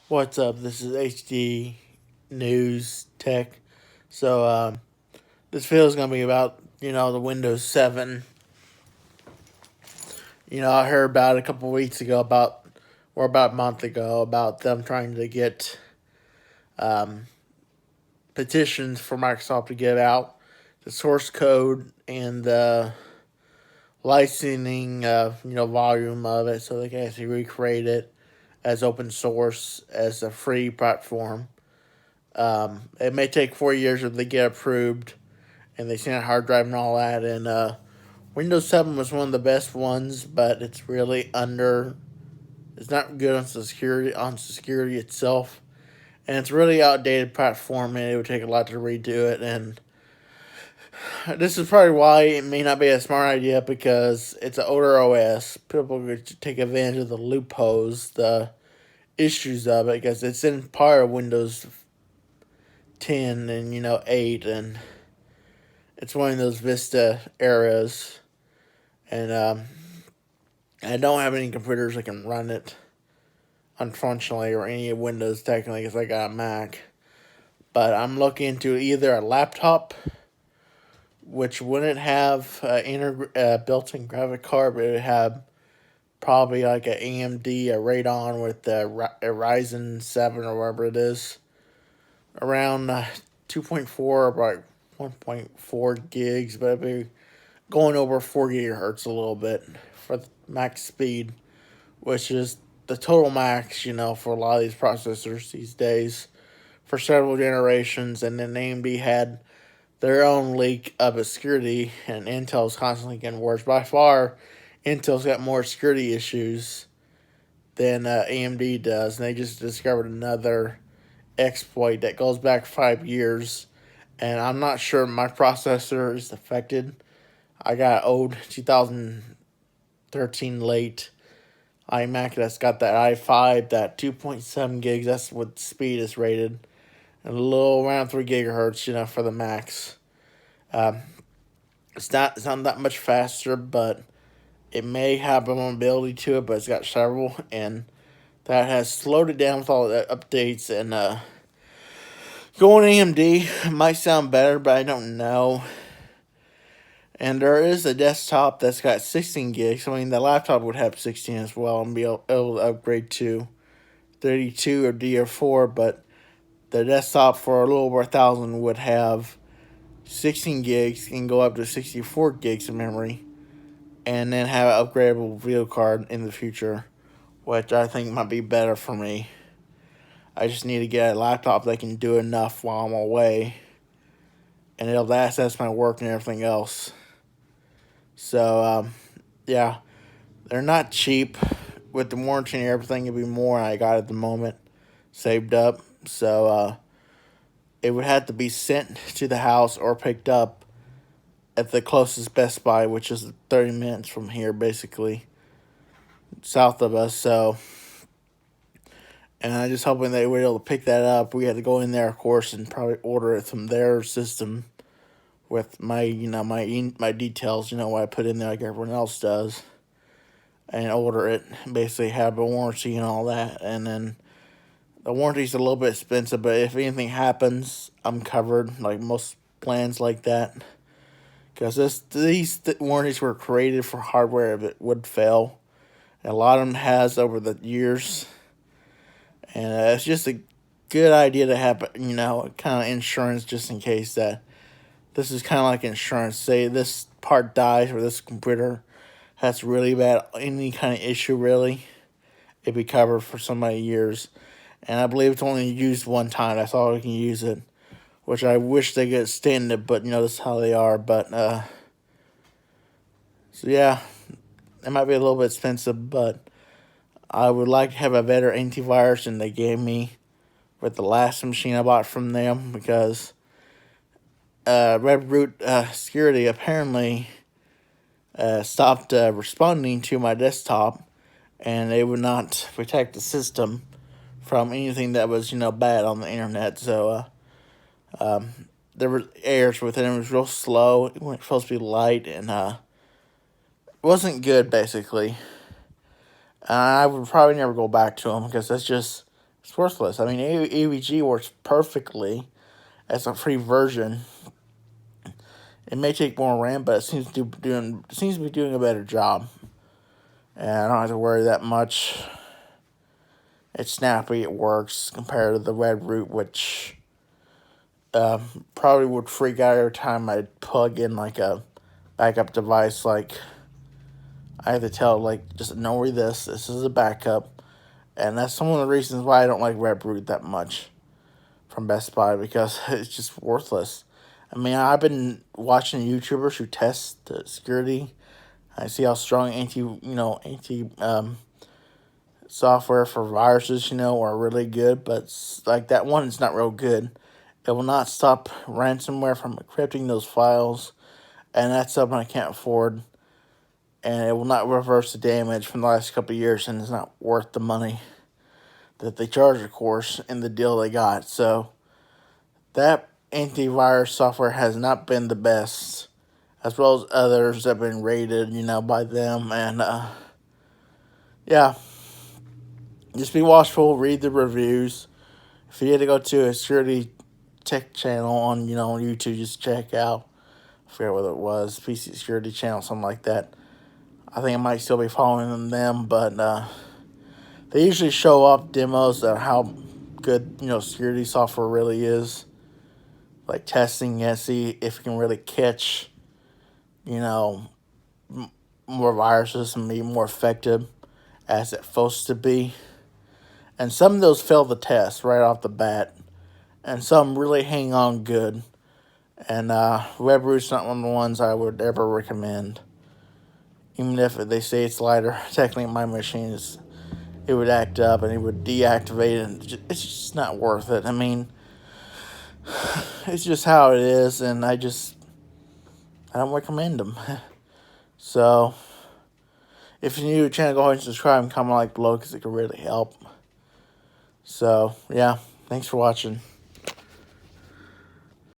What's up? This is HD News Tech. So, this video is going to be about, the Windows 7. I heard about it a couple weeks ago, or about a month ago, about them trying to get um, petitions for Microsoft to get out the source code and the licensing, volume of it so they can actually recreate it as open source, as a free platform. It may take 4 years if they get approved and they send a hard drive and all that. And Windows 7 was one of the best ones, but it's really under. It's not good on security itself, and it's a really outdated platform, and it would take a lot to redo it. And this is probably why it may not be a smart idea, because it's an older OS. People could take advantage of the loopholes, the issues of it, because it's in part of Windows 10 and 8, and it's one of those Vista eras. And I don't have any computers that can run it, unfortunately, or any Windows technically, because I got a Mac. But I'm looking into either a laptop, which wouldn't have built-in graphic card, but it would have probably like an AMD, a Radeon with a Ryzen 7 or whatever it is, around 2.4 or like 1.4 gigs, but it'd be going over 4 gigahertz a little bit for the max speed, which is the total max, for a lot of these processors these days for several generations. And then AMD had their own leak of security, and Intel's constantly getting worse. By far, Intel's got more security issues than AMD does, and they just discovered another exploit that goes back 5 years. And I'm not sure my processor is affected. I got old 2013 late iMac that's got that i5, that 2.7 gigs. That's what speed is rated, and a little around 3 gigahertz, for the max. Um, it's not that much faster, but it may have a mobility to it. But it's got several, and that has slowed it down with all the updates. And going AMD might sound better, but I don't know. And there is a desktop that's got 16 gigs. I mean, the laptop would have 16 as well and be able to upgrade to 32 or DR4, but the desktop for a little over 1,000 would have 16 gigs and go up to 64 gigs of memory, and then have an upgradable video card in the future, which I think might be better for me. I just need to get a laptop that can do enough while I'm away, and it'll access my work and everything else. So, yeah, they're not cheap. With the warranty and everything, it'd be more I got at the moment saved up. So, it would have to be sent to the house or picked up at the closest Best Buy, which is 30 minutes from here, basically, south of us. So, and I just hoping they were able to pick that up. We had to go in there, of course, and probably order it from their system with my, my details, what I put in there like everyone else does, and order it. Basically, have a warranty and all that, and then the warranty's a little bit expensive, but if anything happens, I'm covered. Like most plans like that, because these warranties were created for hardware if it would fail, and a lot of them has over the years, and it's just a good idea to have, kind of insurance just in case that. This is kind of like insurance. Say this part dies or this computer has really bad, any kind of issue really, it'd be covered for so many years. And I believe it's only used one time. That's all we can use it, which I wish they could extend it, but this is how they are. But so yeah, it might be a little bit expensive, but I would like to have a better antivirus than they gave me with the last machine I bought from them, because Red Root Security apparently stopped responding to my desktop, and they would not protect the system from anything that was, bad on the internet. So there were errors with it. It was real slow. It was supposed to be light, and it wasn't good, basically. I would probably never go back to them, because that's just It's worthless. I mean, AVG works perfectly as a free version. It may take more RAM, but it seems to be doing a better job. And I don't have to worry that much. It's snappy. It works compared to the Redroot, which probably would freak out every time I plug in like a backup device. Like I have to tell like just ignore this. This is a backup, and that's some of the reasons why I don't like Redroot that much from Best Buy, because it's just worthless. I mean, I've been watching YouTubers who test the security. I see how strong anti software for viruses, are really good, but like that one is not real good. It will not stop ransomware from encrypting those files, and that's something I can't afford. And it will not reverse the damage from the last couple of years, and it's not worth the money that they charge, of course, in the deal they got. So that antivirus software has not been the best, as well as others that have been rated, by them. And yeah, just be watchful, read the reviews. If you had to go to a security tech channel on YouTube, just check out, I forget what it was, PC security channel, something like that. I think I might still be following them, but they usually show up demos of how good security software really is, like testing it, see if it can really catch more viruses and be more effective as it's supposed to be. And some of those fail the test right off the bat, and some really hang on good. And Redroot's not one of the ones I would ever recommend. Even if they say it's lighter, technically my machine it would act up and it would deactivate, and it's just not worth it. I mean, it's just how it is, and I don't recommend them. So, if you're new to the channel, go ahead and subscribe and comment below, because it could really help. So, yeah, thanks for watching.